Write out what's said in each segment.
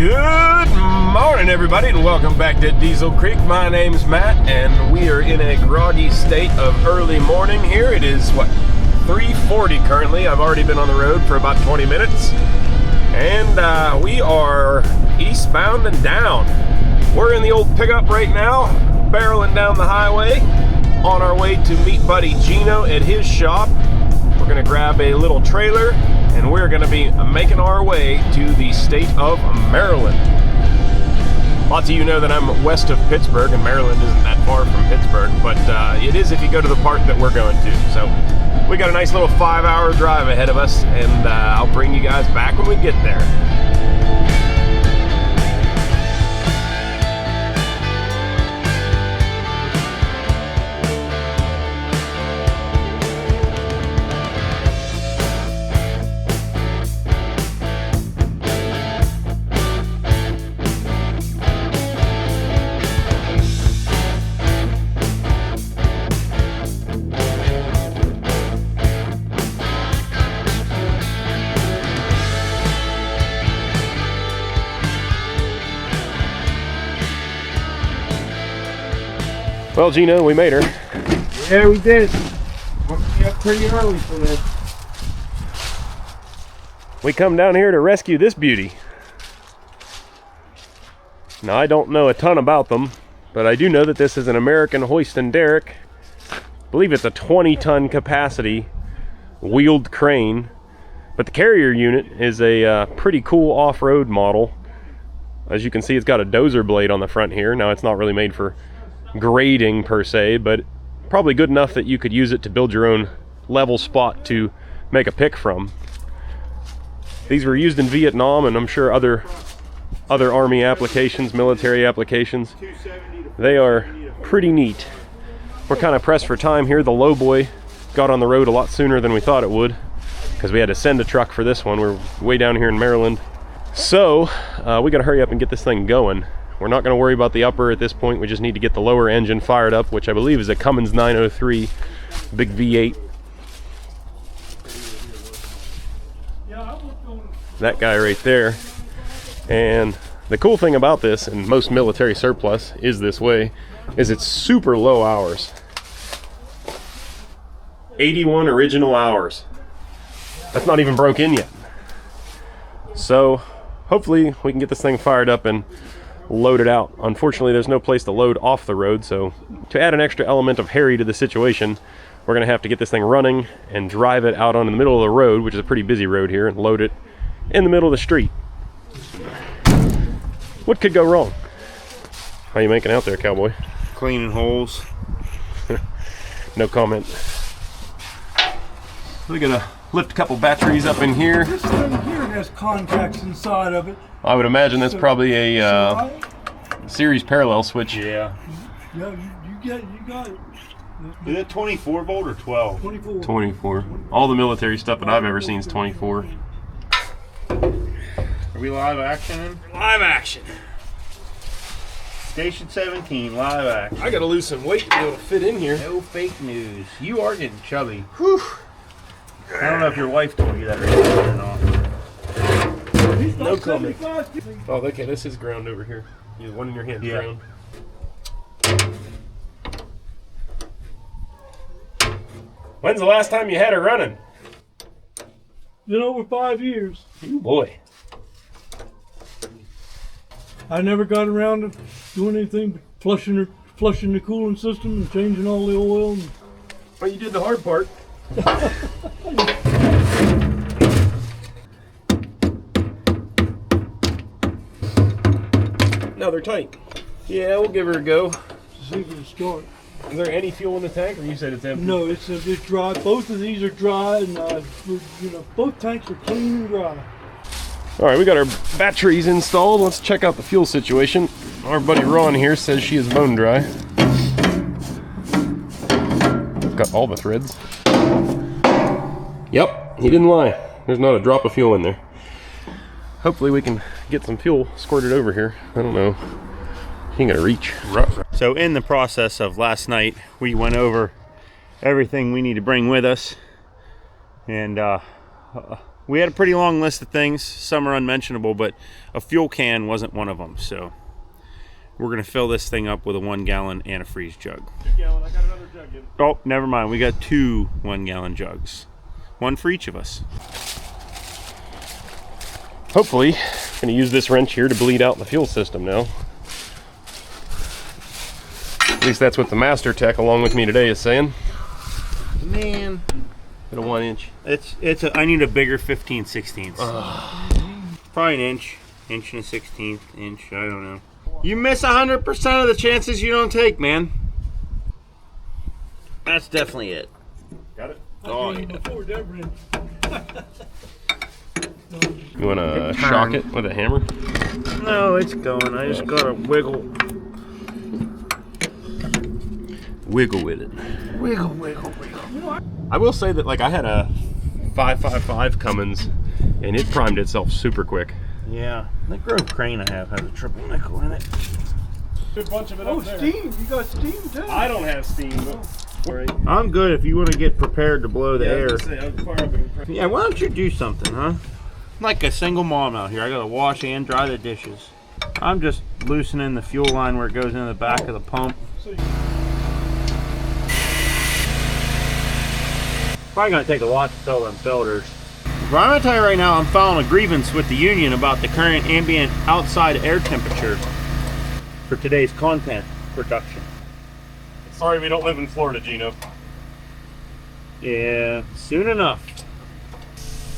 Good morning, everybody, and welcome back to Diesel Creek. My name's Matt, and we are in a groggy state of early morning here. It is, what, 3:40 currently. I've already been on the road for about 20 minutes, and we are eastbound and down. We're in the old pickup right now, barreling down the highway, on our way to meet buddy Gino at his shop. We're gonna grab a little trailer, and we're gonna be making our way to the state of Maryland. Lots of you know that I'm west of Pittsburgh, and Maryland isn't that far from Pittsburgh, but it is if you go to the part that we're going to. So we got a nice little 5-hour drive ahead of us, and I'll bring you guys back when we get there. Well, Gino, we made her. Yeah, we did. Woke me up pretty early for this. We come down here to rescue this beauty. Now, I don't know a ton about them, but I do know that this is an American hoist and derrick. I believe it's a 20-ton capacity wheeled crane, but the carrier unit is a pretty cool off-road model. As you can see, it's got a dozer blade on the front here. Now, it's not really made for grading per se, but probably good enough that you could use it to build your own level spot to make a pick from. These were used in Vietnam, and I'm sure other army applications, military applications. They are pretty neat. We're kind of pressed for time here. The lowboy got on the road a lot sooner than we thought it would, because we had to send a truck for this one. We're way down here in Maryland, so we gotta hurry up and get this thing going. We're not going to worry about the upper at this point. We just need to get the lower engine fired up, which I believe is a Cummins 903 big V8. That guy right there. And the cool thing about this, and most military surplus is this way, is it's super low hours. 81 original hours. That's not even broke in yet. So hopefully we can get this thing fired up and load it out. Unfortunately, there's no place to load off the road, so to add an extra element of hurry to the situation, we're gonna have to get this thing running and drive it out on the middle of the road, which is a pretty busy road here, and load it in the middle of the street. What could go wrong? How you making out there, cowboy? Cleaning holes. No comment. We're gonna lift a couple batteries up in here. This thing here has contacts inside of it. I would imagine that's probably a series parallel switch. Yeah. Yeah, you got it. Is it 24 volt or 12? 24. 24. All the military stuff that I've ever seen is 24. Are we live action? Live action. Station 17, live action. I gotta lose some weight to be able to fit in here. No fake news. You are getting chubby. Whew. I don't know if your wife told you that or not. No comment. Oh, okay, this is ground over here. You have one in your hand, yeah. Ground. When's the last time you had her running? Been over 5 years. Ooh, boy. I never got around to doing anything but flushing the cooling system and changing all the oil. Well, you did the hard part. No, they're tight. Yeah, we'll give her a go. See if it'll start. Is there any fuel in the tank, or you said it's empty? No, it's dry. Both of these are dry, and both tanks are clean and dry. All right, we got our batteries installed. Let's check out the fuel situation. Our buddy Ron here says she is bone dry. Got all the threads. Yep, he didn't lie. There's not a drop of fuel in there. Hopefully we can get some fuel squirted over here. I don't know. He ain't gonna reach. So in the process of last night, we went over everything we need to bring with us, and We had a pretty long list of things. Some are unmentionable, but a fuel can wasn't one of them. So we're gonna fill this thing up with a 1 gallon antifreeze jug. 2 gallon, I got another jug in. Oh, never mind. We got 2 1 gallon jugs. One for each of us. Hopefully, I'm gonna use this wrench here to bleed out the fuel system now. At least that's what the master tech along with me today is saying. Man, At a 1 inch. I need a bigger 15/16. Probably an inch and a 1/16 inch. I don't know. You miss 100% of the chances you don't take, man. That's definitely it. Got it? Oh, yeah. Before that wrench. You wanna shock it with a hammer? No, it's going. I just gotta wiggle. Wiggle with it. Wiggle, wiggle, wiggle. I will say that, like, I had a 555 Cummins, and it primed itself super quick. Yeah, the Grove crane I have has a triple nickel in it. Good bunch of it Oh, up there. steam! You got steam too. I don't have steam, but I'm good if you want to get prepared to blow the air. air. Yeah, why don't you do something, huh? Like a single mom out here. I gotta wash and dry the dishes. I'm just loosening the fuel line where it goes into the back of the pump. Probably gonna take a lot to fill them filters. But I'm gonna tell you right now, I'm filing a grievance with the union about the current ambient outside air temperature for today's content production. Sorry we don't live in Florida, Gino. Yeah, soon enough.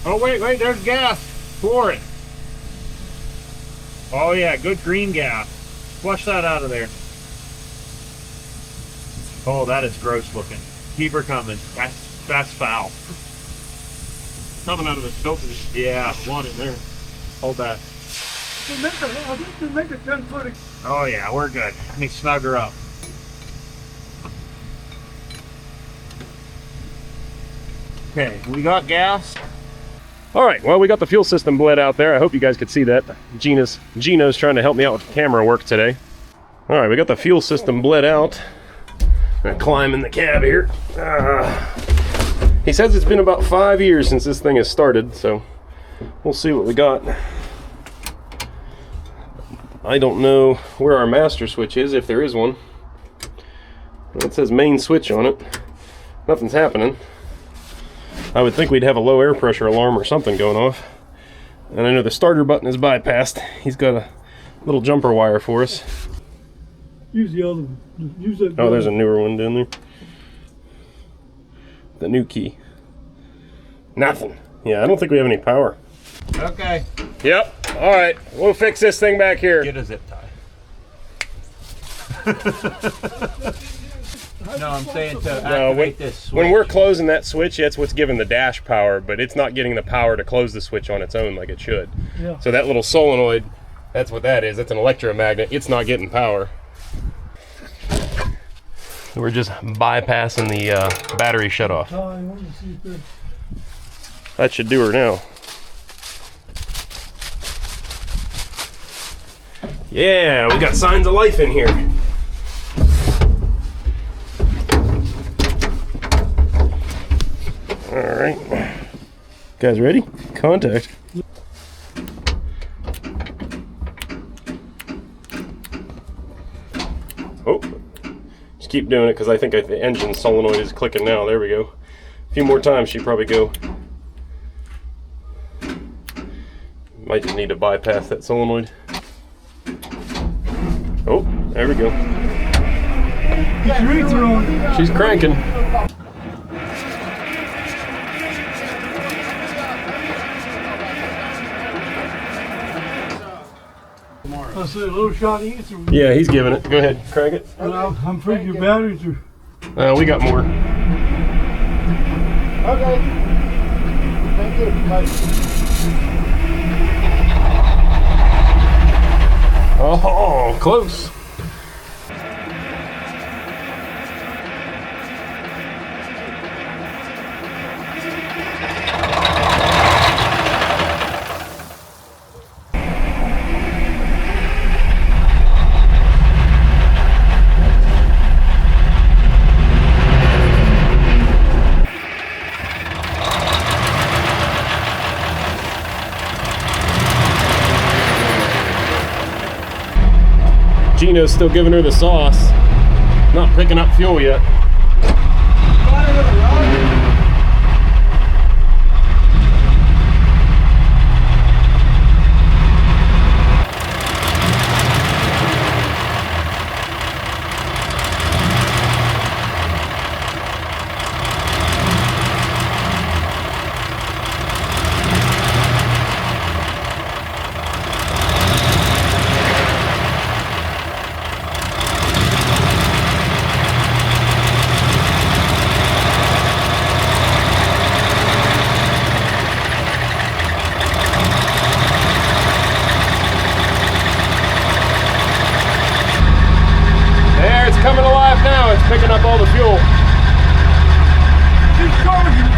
Oh wait, there's gas. Pour it. Oh yeah, good green gas. Flush that out of there. Oh, that is gross looking. Keep her coming. That's foul. Coming out of the filter. Yeah. Want it there. Hold that. To make a 10-foot. Oh yeah, we're good. Let me snug her up. Okay, we got gas. All right, well, we got the fuel system bled out there. I hope you guys could see that. Gino's trying to help me out with camera work today. All right, we got the fuel system bled out. I'm gonna climb in the cab here. He says it's been about 5 years since this thing has started, so we'll see what we got. I don't know where our master switch is, if there is one. It says main switch on it. Nothing's happening. I would think we'd have a low air pressure alarm or something going off. And I know the starter button is bypassed. He's got a little jumper wire for us. Use the other one. Use that. Oh, there's a newer one down there. The new key. Nothing. Yeah, I don't think we have any power. Okay. Yep. All right. We'll fix this thing back here. Get a zip tie. No, I'm saying to activate this switch. When we're closing that switch, that's what's giving the dash power, but it's not getting the power to close the switch on its own like it should. Yeah. So that little solenoid, that's what that is. That's an electromagnet. It's not getting power. So we're just bypassing the battery shutoff. That should do her now. Yeah, we got signs of life in here. All right, guys ready? Contact. Oh, just keep doing it because I think the engine solenoid is clicking now. There we go. A few more times, she'd probably go. Might just need to bypass that solenoid. Oh, there we go. She's cranking. I said a little shot each. Yeah, he's giving it. Go ahead, crank it. I'm afraid your batteries are. We got more. Okay. Thank you. Bye. Oh, close. Gino's still giving her the sauce. Not picking up fuel yet. Coming alive now, it's picking up all the fuel. She's charging.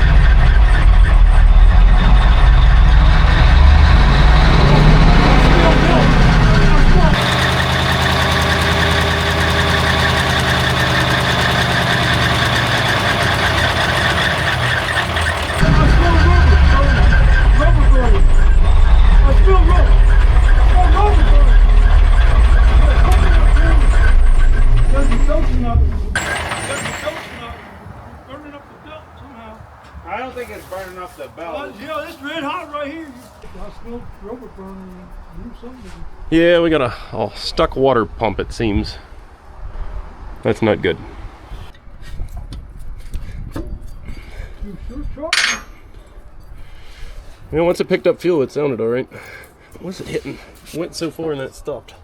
I don't think it's burning up the belt. Yeah, it's red hot right here. I smell rubber burning. Do something. Yeah, we got a stuck water pump, it seems. That's not good. You sure charging. Yeah, once it picked up fuel, it sounded all right. What's it hitting? Went so far and then it stopped.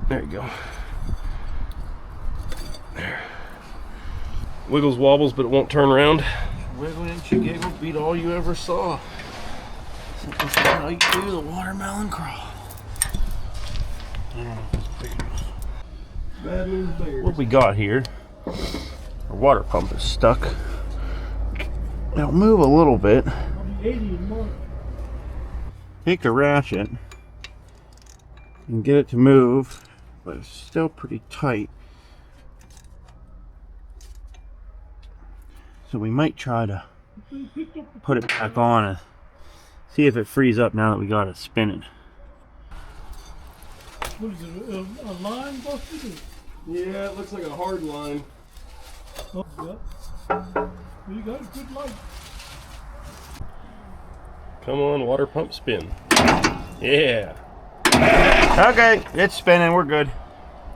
There you go. There. Wiggles, wobbles, but it won't turn around. Wiggle and you giggle beat all you ever saw. This is how you do the watermelon crawl. I don't know if it's big enough. Bad news bears. What we got here, our water pump is stuck. It'll move a little bit. I'll be 80 in March. Take the ratchet and get it to move, but it's still pretty tight. So we might try to put it back on and see if it frees up now that we got it spinning. What is it, a line busted? Yeah, it looks like a hard line. Oh, yeah. Well, you got a good light. Come on, water pump spin. Yeah. Okay, it's spinning, we're good.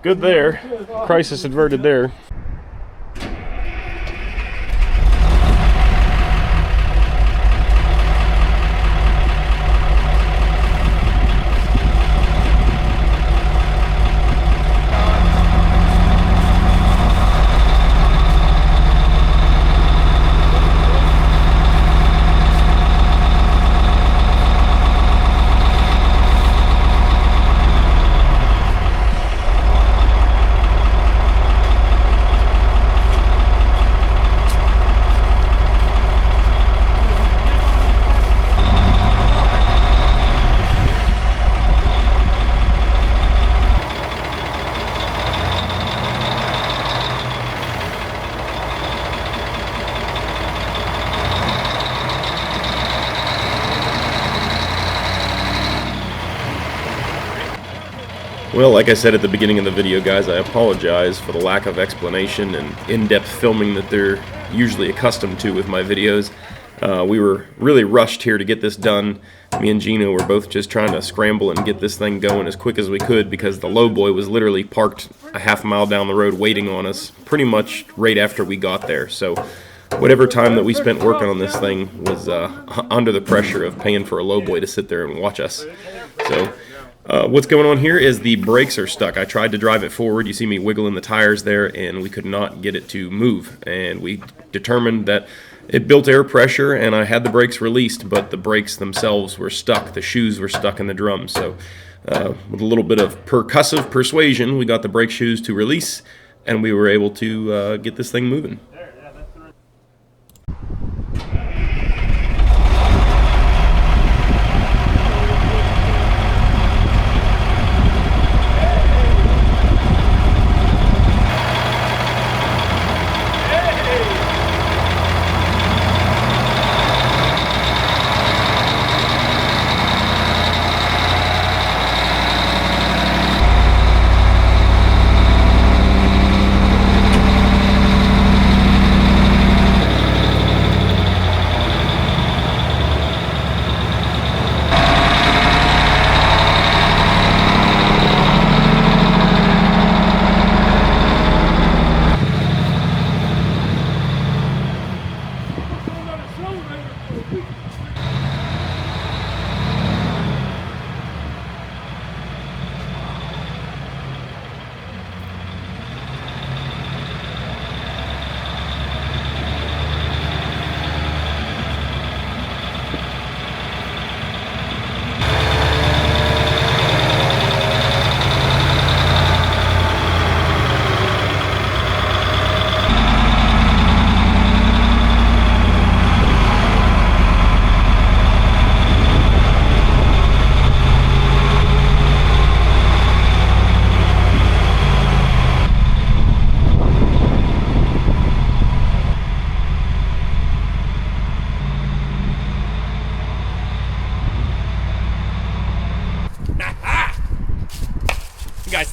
Good there. Crisis averted there. Well, like I said at the beginning of the video, guys, I apologize for the lack of explanation and in-depth filming that they're usually accustomed to with my videos. We were really rushed here to get this done. Me and Gino were both just trying to scramble and get this thing going as quick as we could because the lowboy was literally parked a half-mile down the road waiting on us pretty much right after we got there. So whatever time that we spent working on this thing was under the pressure of paying for a lowboy to sit there and watch us. So what's going on here is the brakes are stuck. I tried to drive it forward. You see me wiggling the tires there, and we could not get it to move. And we determined that it built air pressure, and I had the brakes released, but the brakes themselves were stuck. The shoes were stuck in the drum. So with a little bit of percussive persuasion, we got the brake shoes to release, and we were able to get this thing moving.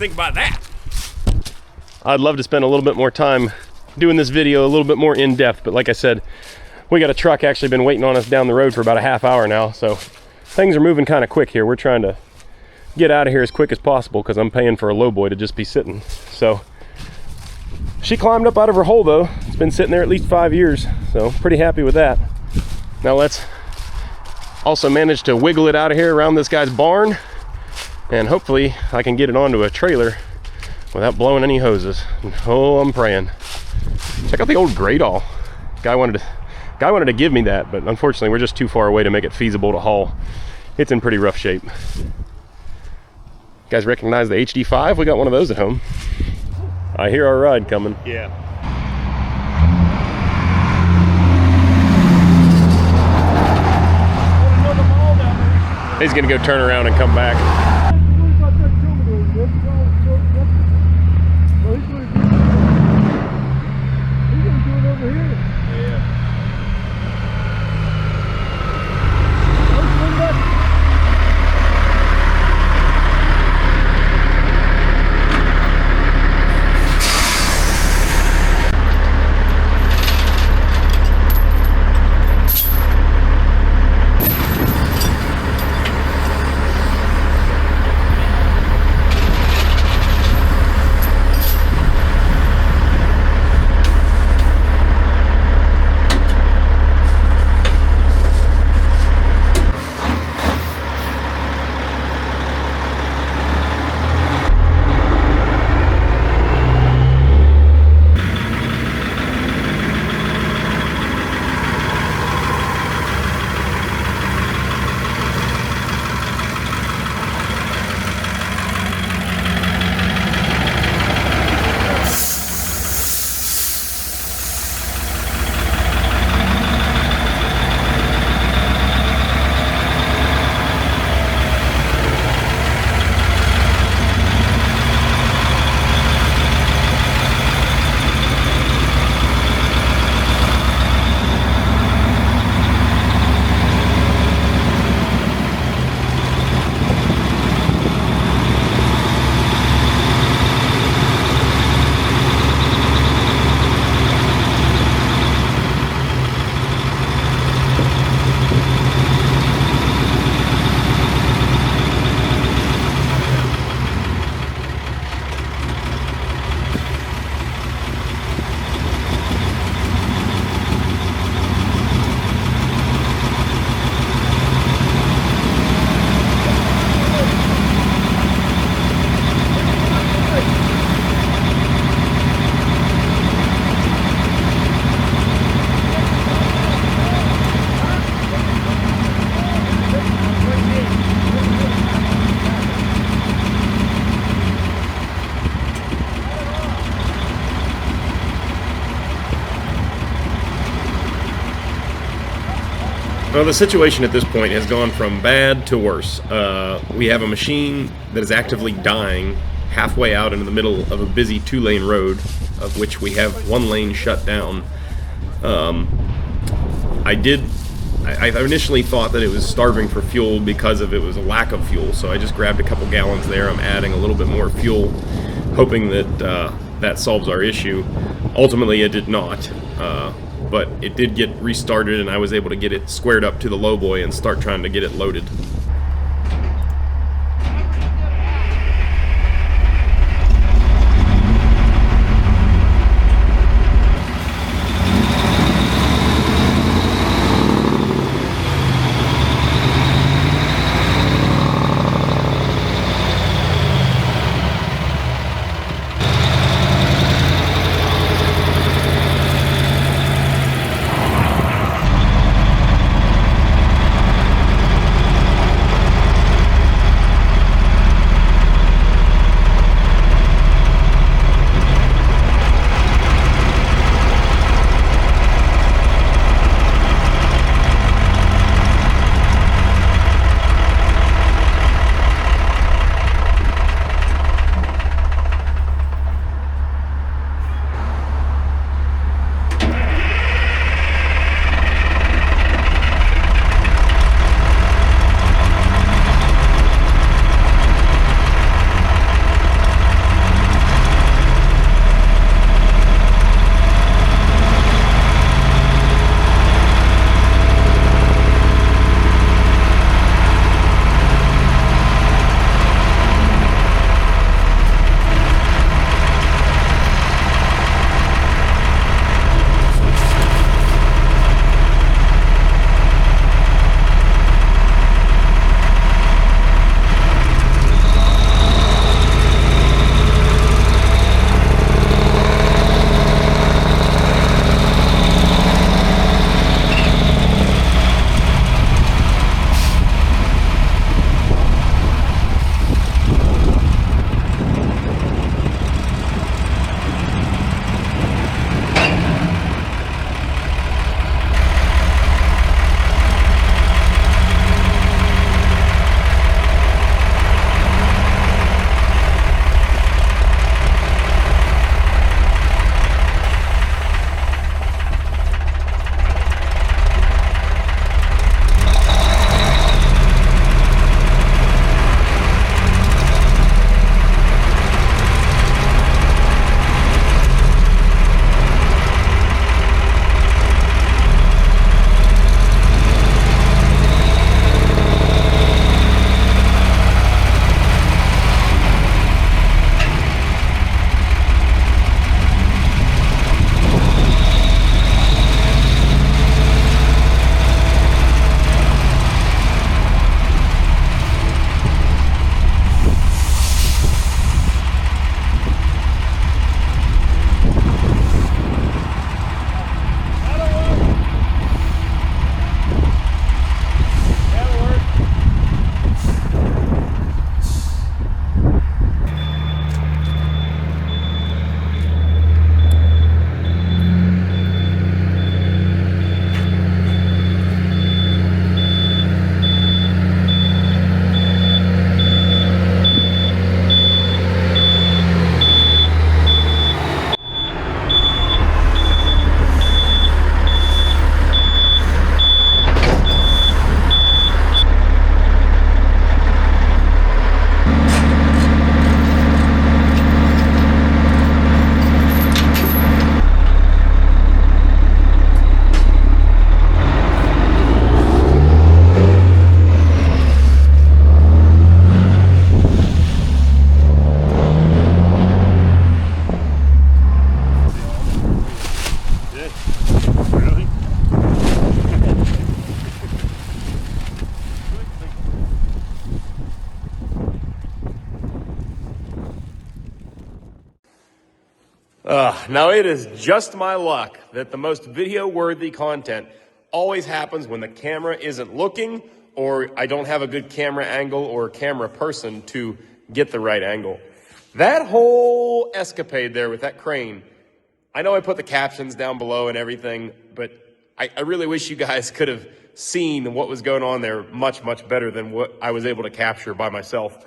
think about that? I'd love to spend a little bit more time doing this video a little bit more in depth, but like I said, we got a truck actually been waiting on us down the road for about a half hour now, so things are moving kind of quick here. We're trying to get out of here as quick as possible because I'm paying for a lowboy to just be sitting. So she climbed up out of her hole though. It's been sitting there at least 5 years, so pretty happy with that. Now let's also manage to wiggle it out of here around this guy's barn, and hopefully I can get it onto a trailer without blowing any hoses. Oh, I'm praying. Check out the old Gradall. Guy wanted to give me that, but unfortunately we're just too far away to make it feasible to haul. It's in pretty rough shape. You guys recognize the HD5? We got one of those at home. I hear our ride coming. Yeah. He's gonna go turn around and come back. Well, the situation at this point has gone from bad to worse. We have a machine that is actively dying halfway out into the middle of a busy 2-lane road, of which we have 1 lane shut down. I initially thought that it was starving for fuel because it was a lack of fuel, so I just grabbed a couple gallons there. I'm adding a little bit more fuel, hoping that that solves our issue. Ultimately, it did not. But it did get restarted, and I was able to get it squared up to the lowboy and start trying to get it loaded. Now it is just my luck that the most video-worthy content always happens when the camera isn't looking, or I don't have a good camera angle or camera person to get the right angle. That whole escapade there with that crane, I know I put the captions down below and everything, but I really wish you guys could have seen what was going on there much, much better than what I was able to capture by myself.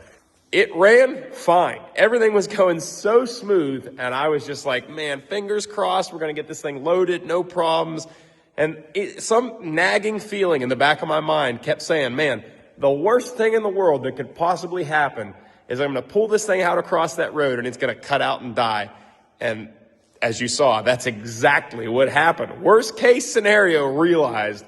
It ran fine. Everything was going so smooth, and I was just like, man, fingers crossed, we're going to get this thing loaded, no problems. And some nagging feeling in the back of my mind kept saying, man, the worst thing in the world that could possibly happen is I'm going to pull this thing out across that road and it's going to cut out and die. And as you saw, that's exactly what happened. Worst case scenario realized.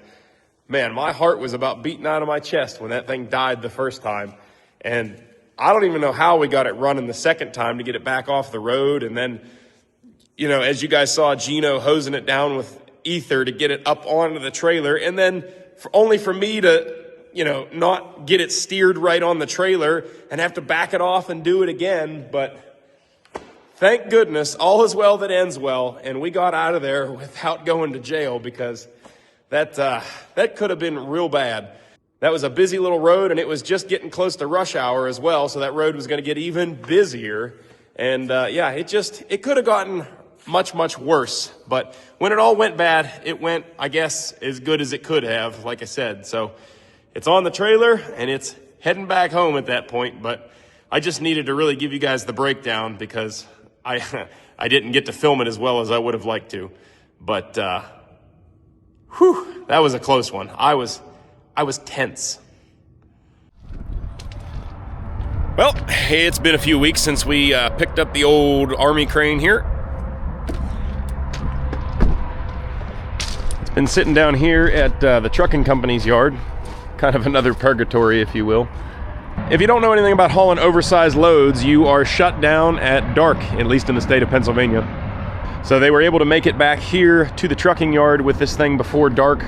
Man, my heart was about beating out of my chest when that thing died the first time. And I don't even know how we got it running the second time to get it back off the road. And then, you know, as you guys saw, Gino hosing it down with ether to get it up onto the trailer. And then only for me to, you know, not get it steered right on the trailer and have to back it off and do it again. But thank goodness, all is well that ends well. And we got out of there without going to jail, because that could have been real bad. That was a busy little road, and it was just getting close to rush hour as well, so that road was going to get even busier. And yeah, it could have gotten much, much worse. But when it all went bad, it went, I guess, as good as it could have, like I said. So it's on the trailer, and it's heading back home at that point. But I just needed to really give you guys the breakdown, because I didn't get to film it as well as I would have liked to. But whew, that was a close one. I was tense. Well, it's been a few weeks since we picked up the old Army crane here. It's been sitting down here at the trucking company's yard. Kind of another purgatory, if you will. If you don't know anything about hauling oversized loads, you are shut down at dark, at least in the state of Pennsylvania. So they were able to make it back here to the trucking yard with this thing before dark,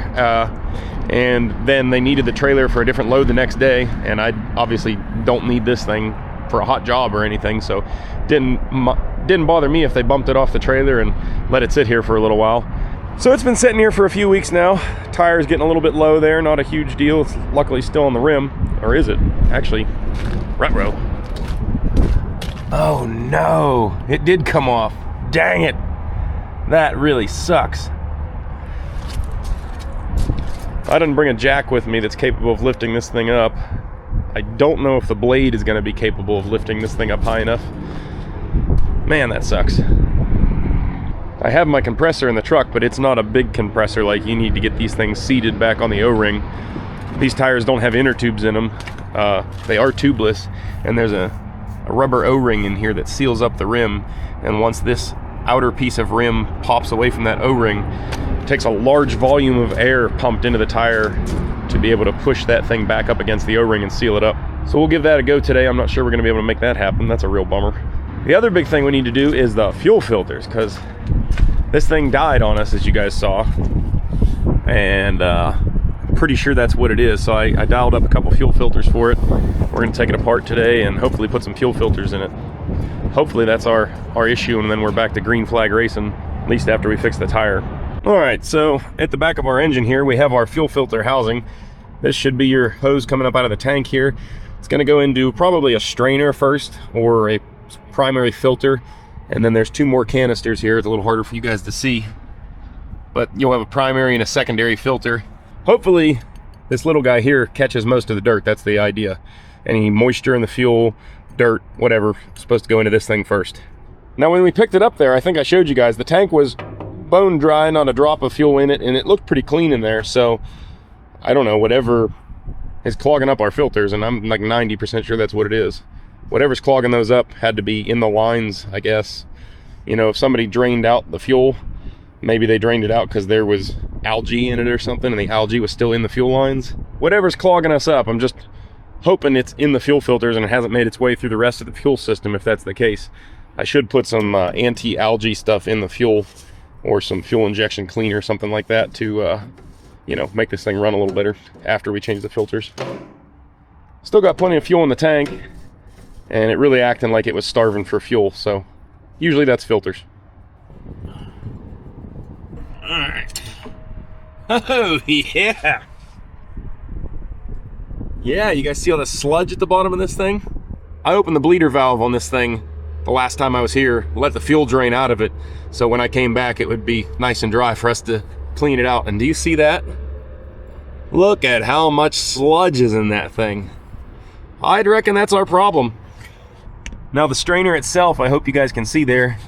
and then they needed the trailer for a different load the next day, and I obviously don't need this thing for a hot job or anything, so didn't bother me if they bumped it off the trailer and let it sit here for a little while. So it's been sitting here for a few weeks now. Tire's getting a little bit low there, not a huge deal. It's luckily still on the rim, or is it? Actually, ruh-roh. Oh no, it did come off. Dang it. That really sucks. I didn't bring a jack with me that's capable of lifting this thing up. I don't know if the blade is going to be capable of lifting this thing up high enough. Man, that sucks. I have my compressor in the truck, but it's not a big compressor like you need to get these things seated back on the O-ring. These tires don't have inner tubes in them. They are tubeless, and there's a rubber O-ring in here that seals up the rim, and once this outer piece of rim pops away from that O-ring, it takes a large volume of air pumped into the tire to be able to push that thing back up against the O-ring and seal it up. So we'll give that a go today. I'm not sure we're going to be able to make that happen. That's a real bummer. The other big thing we need to do is the fuel filters, because this thing died on us, as you guys saw, and I'm pretty sure that's what it is. So I dialed up a couple fuel filters for it. We're going to take it apart today and hopefully put some fuel filters in it. Hopefully that's our issue, and then we're back to green flag racing, at least after we fix the tire. All right, so at the back of our engine here, we have our fuel filter housing. This should be your hose coming up out of the tank here. It's going to go into probably a strainer first, or a primary filter, and then there's two more canisters here. It's a little harder for you guys to see, but you'll have a primary and a secondary filter. Hopefully this little guy here catches most of the dirt. That's the idea. Any moisture in the fuel, dirt, whatever, is supposed to go into this thing first. Now when we picked it up there, I think I showed you guys, the tank was bone dry, not a drop of fuel in it, and it looked pretty clean in there. So I don't know, whatever is clogging up our filters, and I'm like 90% sure that's what it is. Whatever's clogging those up had to be in the lines, I guess. You know, if somebody drained out the fuel, maybe they drained it out because there was algae in it or something, and the algae was still in the fuel lines. Whatever's clogging us up, I'm just hoping it's in the fuel filters and it hasn't made its way through the rest of the fuel system. If that's the case, I should put some anti-algae stuff in the fuel, or some fuel injection cleaner, something like that, to you know, make this thing run a little better after we change the filters. Still got plenty of fuel in the tank, and it really acting like it was starving for fuel, so usually that's filters. Alright. Oh, yeah. Yeah, you guys see all the sludge at the bottom of this thing? I opened the bleeder valve on this thing the last time I was here, let the fuel drain out of it, so when I came back it would be nice and dry for us to clean it out. And do you see that? Look at how much sludge is in that thing. I'd reckon that's our problem. Now the strainer itself, I hope you guys can see there,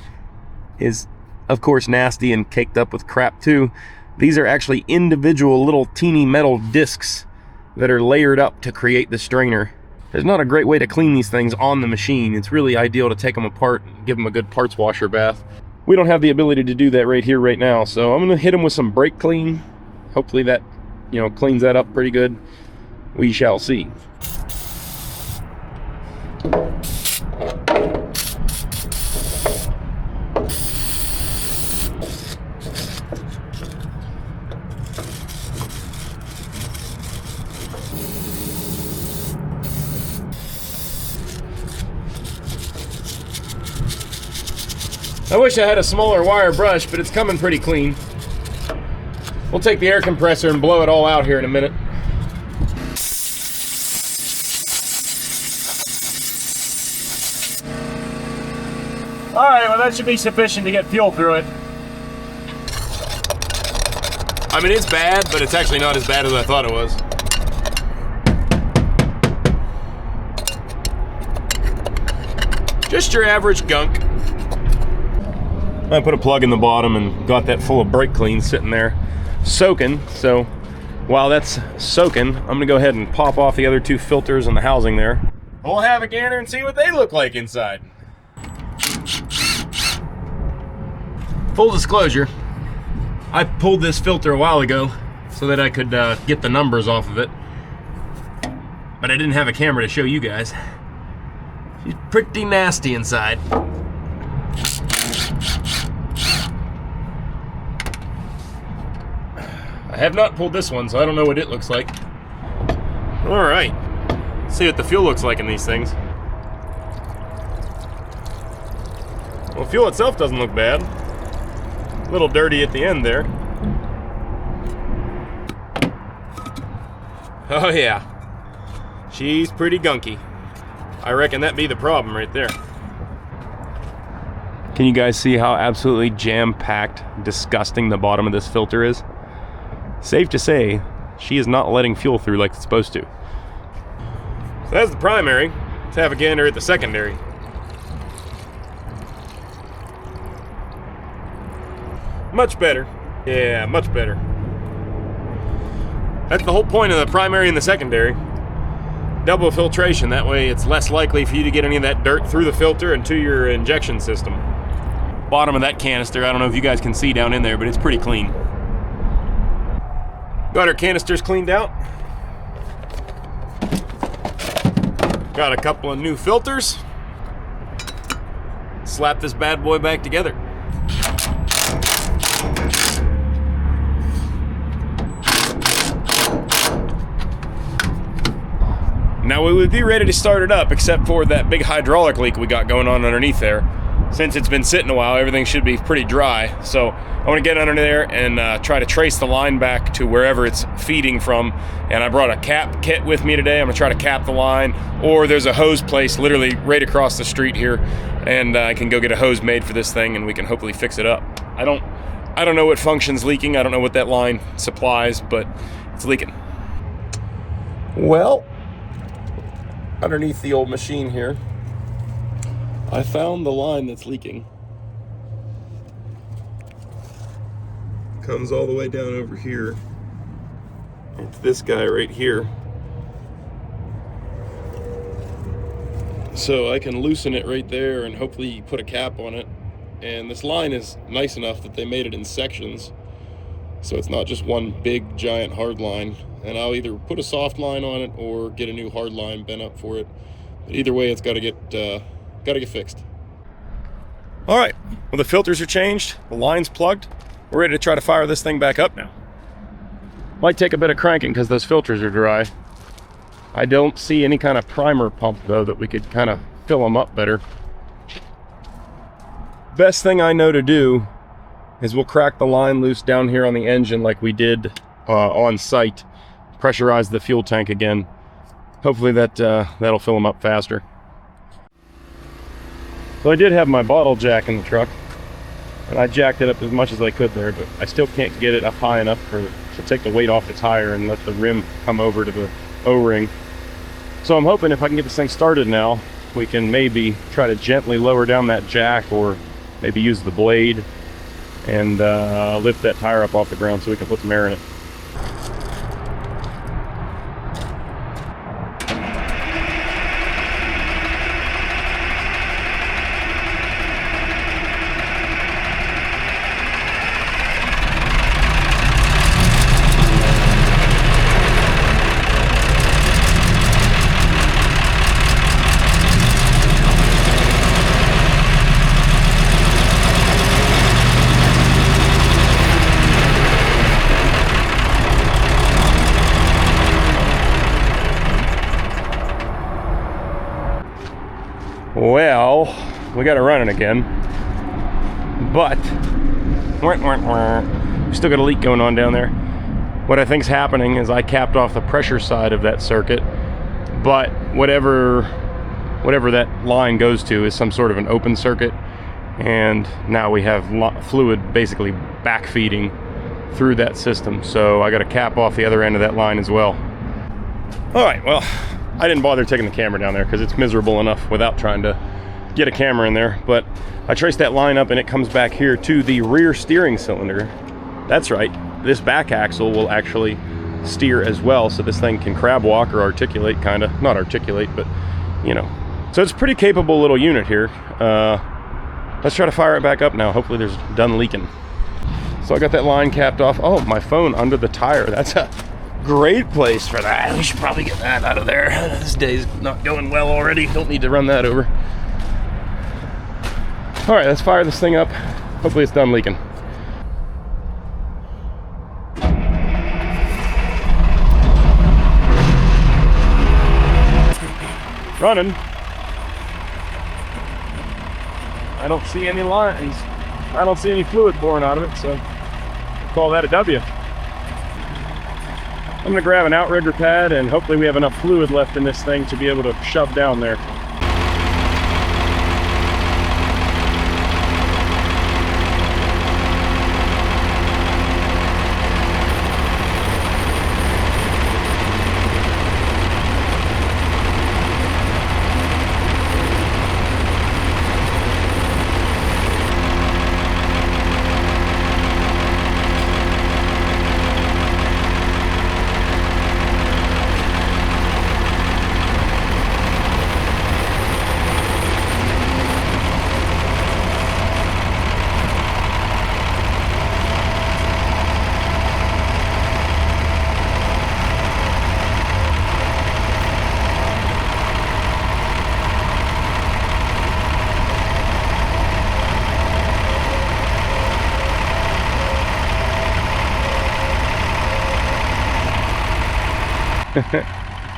is of course nasty and caked up with crap too. These are actually individual little teeny metal discs that are layered up to create the strainer. There's not a great way to clean these things on the machine. It's really ideal to take them apart and give them a good parts washer bath. We don't have the ability to do that right here, right now, so I'm gonna hit them with some brake clean. Hopefully that, you know, cleans that up pretty good. We shall see. I wish I had a smaller wire brush, but it's coming pretty clean. We'll take the air compressor and blow it all out here in a minute. All right, well that should be sufficient to get fuel through it. I mean, it's bad, but it's actually not as bad as I thought it was. Just your average gunk. I put a plug in the bottom and got that full of brake clean sitting there soaking. So while that's soaking, I'm gonna go ahead and pop off the other two filters in the housing there. We'll have a gander and see what they look like inside. Full disclosure, I pulled this filter a while ago so that I could get the numbers off of it, but I didn't have a camera to show you guys. It's pretty nasty inside. I have not pulled this one, so I don't know what it looks like. All right, let's see what the fuel looks like in these things. Well, fuel itself doesn't look bad. A little dirty at the end there. Oh yeah, she's pretty gunky. I reckon that'd be the problem right there. Can you guys see how absolutely jam-packed, disgusting the bottom of this filter is? Safe to say, she is not letting fuel through like it's supposed to. So that's the primary. Let's have a gander at the secondary. Much better. Yeah, much better. That's the whole point of the primary and the secondary. Double filtration, that way it's less likely for you to get any of that dirt through the filter and to your injection system. Bottom of that canister, I don't know if you guys can see down in there, but it's pretty clean. Got our canisters cleaned out. Got a couple of new filters. Slap this bad boy back together. Now we would be ready to start it up, except for that big hydraulic leak we got going on underneath there. Since it's been sitting a while, everything should be pretty dry. So I want to get under there and try to trace the line back to wherever it's feeding from. And I brought a cap kit with me today. I'm gonna try to cap the line, or there's a hose place literally right across the street here, and I can go get a hose made for this thing and we can hopefully fix it up. I don't know what function's leaking. I don't know what that line supplies, but it's leaking. Well, underneath the old machine here, I found the line that's leaking. Comes all the way down over here. It's this guy right here. So I can loosen it right there and hopefully put a cap on it. And this line is nice enough that they made it in sections. So it's not just one big giant hard line. And I'll either put a soft line on it or get a new hard line bent up for it. But either way, it's got to get fixed. All right, well, the filters are changed, the line's plugged. We're ready to try to fire this thing back up now. Might take a bit of cranking because those filters are dry. I don't see any kind of primer pump though that we could kind of fill them up better. Best thing I know to do is we'll crack the line loose down here on the engine like we did on site, pressurize the fuel tank again. Hopefully that'll fill them up faster. So I did have my bottle jack in the truck, and I jacked it up as much as I could there, but I still can't get it up high enough to take the weight off the tire and let the rim come over to the O-ring. So I'm hoping if I can get this thing started now, we can maybe try to gently lower down that jack, or maybe use the blade and lift that tire up off the ground so we can put some air in it. Well, we got it running again, but we still got a leak going on down there. What I think's happening is I capped off the pressure side of that circuit, but whatever that line goes to is some sort of an open circuit, and now we have fluid basically backfeeding through that system. So I got to cap off the other end of that line as well. All right, well, I didn't bother taking the camera down there because it's miserable enough without trying to get a camera in there, but I traced that line up and it comes back here to the rear steering cylinder. That's right, this back axle will actually steer as well, so this thing can crab walk or articulate, kind of. Not articulate, but you know. So it's a pretty capable little unit here. Let's try to fire it back up now. Hopefully there's done leaking. So I got that line capped off. Oh, my phone under the tire. That's a great place for that. We should probably get that out of there. This day's not going well already. Don't need to run that over. All right, let's fire this thing up. Hopefully it's done leaking. Running. I don't see any lines. I don't see any fluid pouring out of it, so I'll call that a W. I'm gonna grab an outrigger pad and hopefully we have enough fluid left in this thing to be able to shove down there.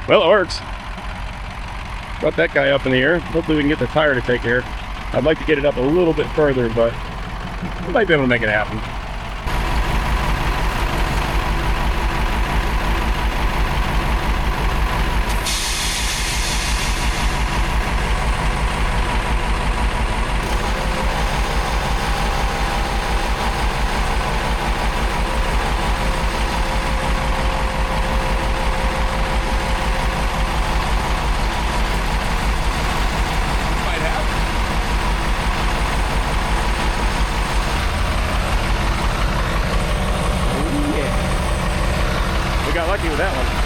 Well, it works. Got that guy up in the air. Hopefully we can get the tire to take care. I'd like to get it up a little bit further, but I might be able to make it happen. Got lucky with that one.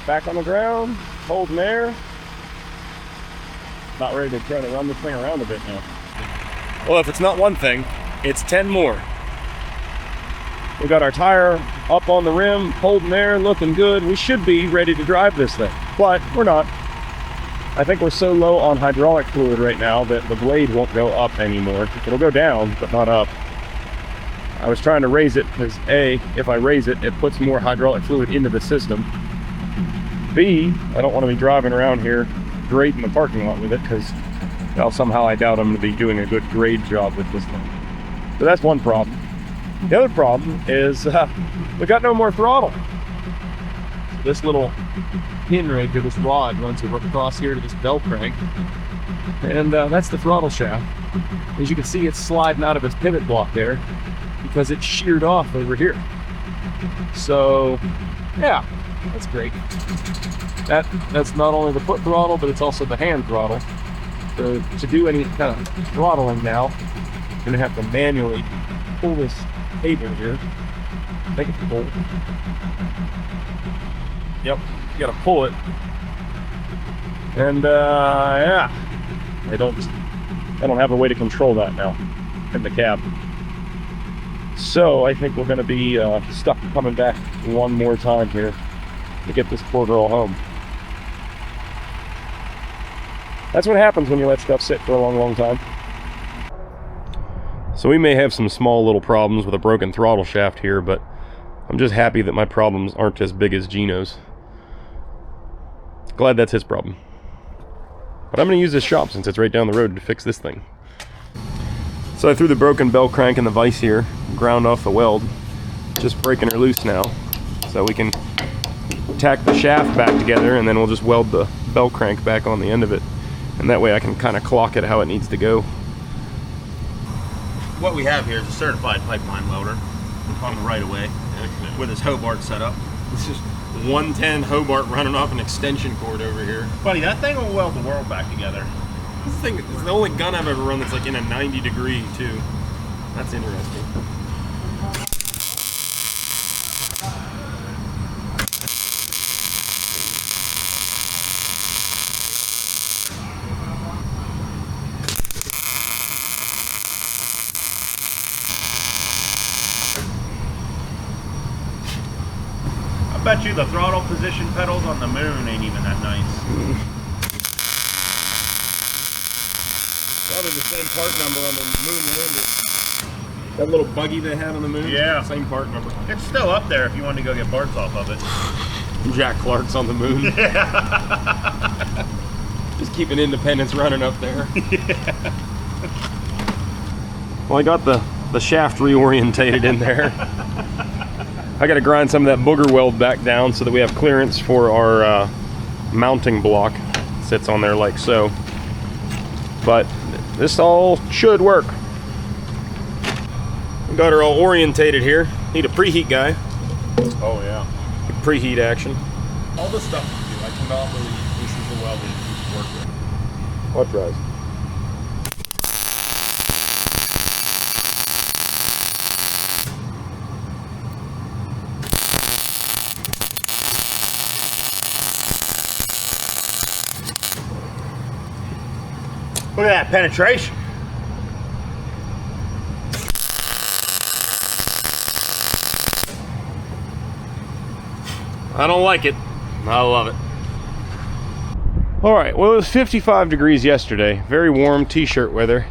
Back on the ground, holding air. About ready to try to run this thing around a bit now. Well, if it's not one thing, it's 10 more. We got our tire up on the rim, holding there, looking good. We should be ready to drive this thing, but we're not. I think we're so low on hydraulic fluid right now that the blade won't go up anymore. It'll go down, but not up. I was trying to raise it because A, if I raise it, it puts more hydraulic fluid into the system. B, I don't want to be driving around here grading the parking lot with it because, well, somehow I doubt I'm going to be doing a good grade job with this thing. So that's one problem. The other problem is we got no more throttle. This little pin right here, this rod runs across here to this bell crank, and that's the throttle shaft. As you can see, it's sliding out of its pivot block there because it's sheared off over here. So yeah, that's great. That's not only the foot throttle, but it's also the hand throttle. So to do any kind of throttling now, I'm gonna have to manually pull this cable here. I think it's pulled. Yep, you gotta pull it. And yeah, I don't have a way to control that now in the cab. So I think we're gonna be stuck coming back one more time here to get this poor girl home. That's what happens when you let stuff sit for a long, long time. So we may have some small little problems with a broken throttle shaft here, but I'm just happy that my problems aren't as big as Gino's. Glad that's his problem. But I'm going to use this shop since it's right down the road to fix this thing. So I threw the broken bell crank in the vise here, ground off the weld, just breaking her loose now, so we can tack the shaft back together, and then we'll just weld the bell crank back on the end of it. And that way I can kind of clock it how it needs to go. What we have here is a certified pipeline welder on the right of way with his Hobart set up. It's just 110 Hobart running off an extension cord over here. Buddy, that thing will weld the world back together. This thing is the only gun I've ever run that's like in a 90 degree too. That's interesting. I bet you the throttle position pedals on the moon ain't even that nice. Probably the same part number on the moon lander. That little buggy they had on the moon? Yeah. Same part number. It's still up there if you wanted to go get parts off of it. Jack Clark's on the moon. Yeah. Just keeping Independence running up there. Yeah. Well, I got the shaft reorientated in there. I got to grind some of that booger weld back down so that we have clearance for our mounting block. It sits on there like so. But this all should work. We got her all orientated here. Need a preheat guy. Oh yeah. Preheat action. All the stuff you do, I cannot believe this is the welding you work with. What drives? Look at that penetration. I don't like it. I love it. All right, well, it was 55 degrees yesterday. Very warm t-shirt weather.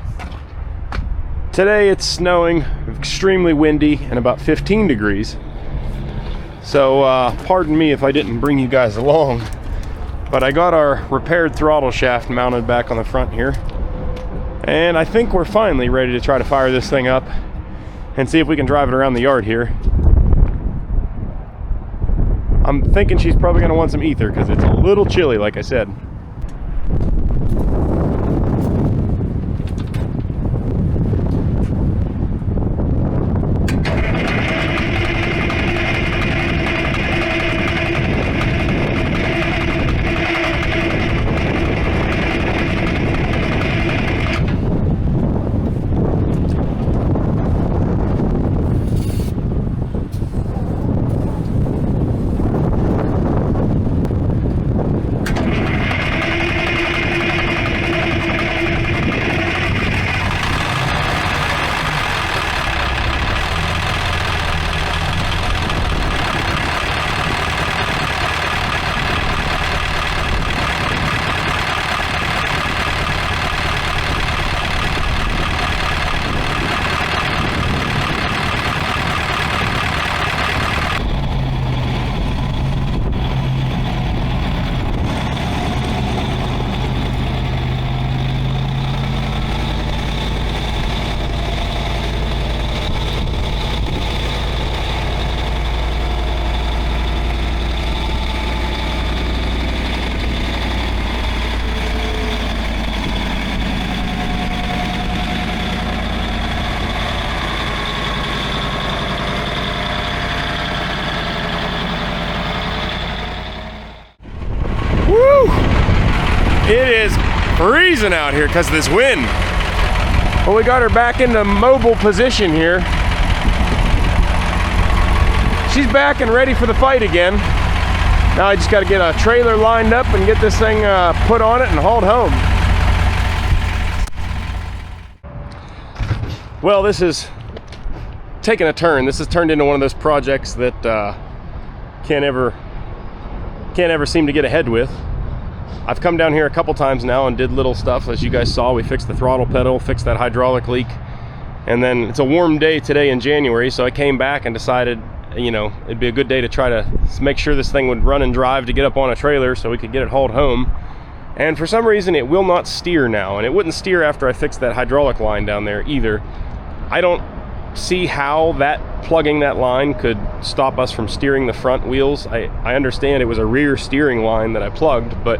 Today it's snowing, extremely windy, and about 15 degrees. So pardon me if I didn't bring you guys along, but I got our repaired throttle shaft mounted back on the front here. And I think we're finally ready to try to fire this thing up and see if we can drive it around the yard here. I'm thinking she's probably going to want some ether because it's a little chilly, like I said. freezing out here because of this wind. Well, we got her back into mobile position here. She's back and ready for the fight again. Now I just got to get a trailer lined up and get this thing put on it and hauled home. Well, this is taking a turn. This has turned into one of those projects that can't ever seem to get ahead with. I've come down here a couple times now and did little stuff. As you guys saw, we fixed the throttle pedal, fixed that hydraulic leak, and then it's a warm day today in January, so I came back and decided, you know, it'd be a good day to try to make sure this thing would run and drive to get up on a trailer so we could get it hauled home. And for some reason it will not steer now, and it wouldn't steer after I fixed that hydraulic line down there either. I don't see how that plugging that line could stop us from steering the front wheels. I understand it was a rear steering line that I plugged, but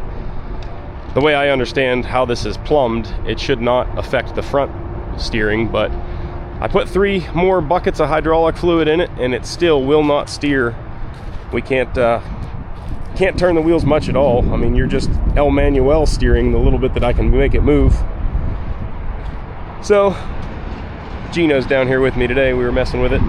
the way I understand how this is plumbed, it should not affect the front steering. But I put 3 more buckets of hydraulic fluid in it and it still will not steer. We can't turn the wheels much at all. I mean, you're just El Manuel steering the little bit that I can make it move. So Gino's down here with me today. We were messing with it.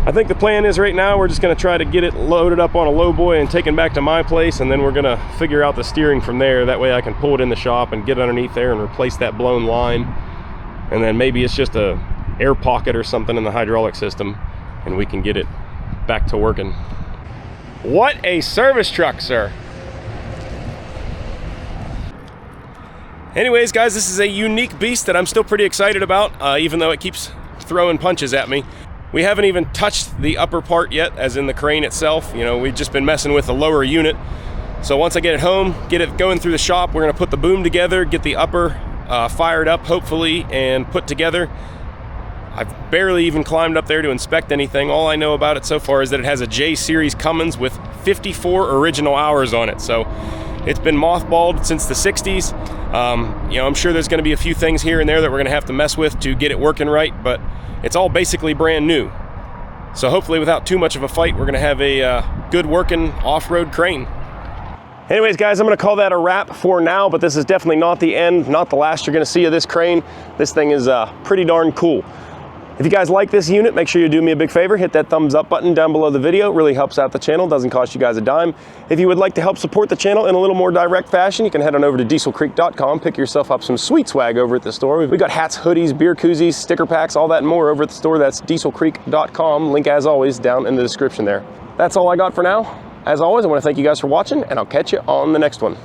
I think the plan is right now we're just going to try to get it loaded up on a lowboy and taken back to my place, and then we're going to figure out the steering from there. That way I can pull it in the shop and get underneath there and replace that blown line. And then maybe it's just a air pocket or something in the hydraulic system and we can get it back to working. What a service truck, sir. Anyways, guys, this is a unique beast that I'm still pretty excited about, even though it keeps throwing punches at me. We haven't even touched the upper part yet, as in the crane itself. You know, we've just been messing with the lower unit. So once I get it home, get it going through the shop, we're gonna put the boom together, get the upper fired up, hopefully, and put together. I've barely even climbed up there to inspect anything. All I know about it so far is that it has a J-Series Cummins with 54 original hours on it. So it's been mothballed since the 60s. You know, I'm sure there's going to be a few things here and there that we're going to have to mess with to get it working right, but it's all basically brand new. So hopefully without too much of a fight, we're going to have a good working off-road crane. Anyways, guys, I'm going to call that a wrap for now, but this is definitely not the end, not the last you're going to see of this crane. This thing is pretty darn cool. If you guys like this unit, make sure you do me a big favor, hit that thumbs up button down below the video. It really helps out the channel, doesn't cost you guys a dime. If you would like to help support the channel in a little more direct fashion, you can head on over to dieselcreek.com, pick yourself up some sweet swag over at the store. We've got hats, hoodies, beer koozies, sticker packs, all that and more over at the store. That's dieselcreek.com, link as always down in the description there. That's all I got for now. As always, I want to thank you guys for watching, and I'll catch you on the next one.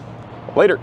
Later.